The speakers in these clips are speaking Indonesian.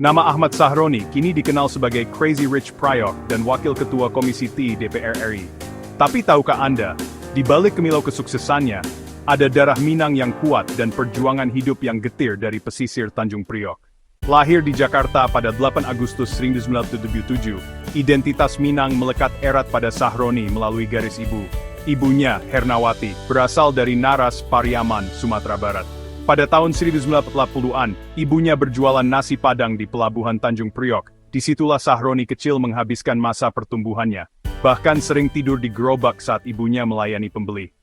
Nama Ahmad Sahroni kini dikenal sebagai Crazy Rich Priok dan Wakil Ketua Komisi T DPR RI. Tapi tahukah Anda, di balik kemilau kesuksesannya, ada darah Minang yang kuat dan perjuangan hidup yang getir dari pesisir Tanjung Priok. Lahir di Jakarta pada 8 Agustus 1977, identitas Minang melekat erat pada Sahroni melalui garis ibu. Ibunya, Hernawati, berasal dari Naras, Pariaman, Sumatera Barat. Pada tahun 1980-an, ibunya berjualan nasi Padang di pelabuhan Tanjung Priok. Disitulah Sahroni kecil menghabiskan masa pertumbuhannya. Bahkan sering tidur di gerobak saat ibunya melayani pembeli.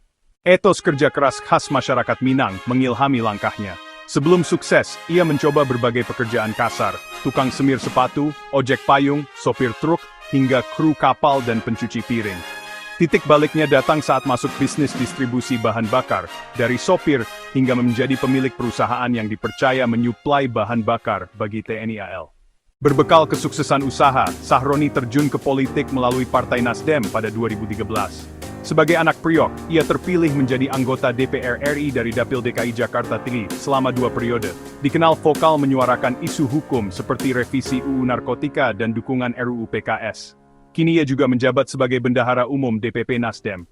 Etos kerja keras khas masyarakat Minang mengilhami langkahnya. Sebelum sukses, ia mencoba berbagai pekerjaan kasar, tukang semir sepatu, ojek payung, sopir truk, hingga kru kapal dan pencuci piring. Titik baliknya datang saat masuk bisnis distribusi bahan bakar, dari sopir hingga menjadi pemilik perusahaan yang dipercaya menyuplai bahan bakar bagi TNI AL. Berbekal kesuksesan usaha, Sahroni terjun ke politik melalui Partai Nasdem pada 2013. Sebagai anak Priok, ia terpilih menjadi anggota DPR RI dari Dapil DKI Jakarta III selama 2 periode. Dikenal vokal menyuarakan isu hukum seperti revisi UU Narkotika dan dukungan RUU PKS. Kini ia juga menjabat sebagai Bendahara Umum DPP Nasdem.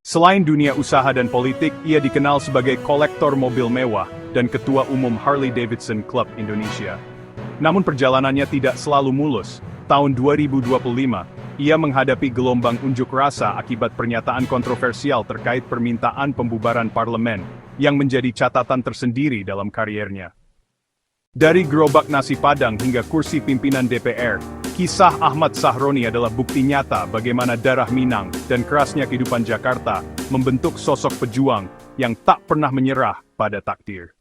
Selain dunia usaha dan politik, ia dikenal sebagai kolektor mobil mewah dan Ketua Umum Harley Davidson Club Indonesia. Namun perjalanannya tidak selalu mulus. Tahun 2025, ia menghadapi gelombang unjuk rasa akibat pernyataan kontroversial terkait permintaan pembubaran parlemen, yang menjadi catatan tersendiri dalam kariernya. Dari gerobak nasi Padang hingga kursi pimpinan DPR, kisah Ahmad Sahroni adalah bukti nyata bagaimana darah Minang dan kerasnya kehidupan Jakarta membentuk sosok pejuang yang tak pernah menyerah pada takdir.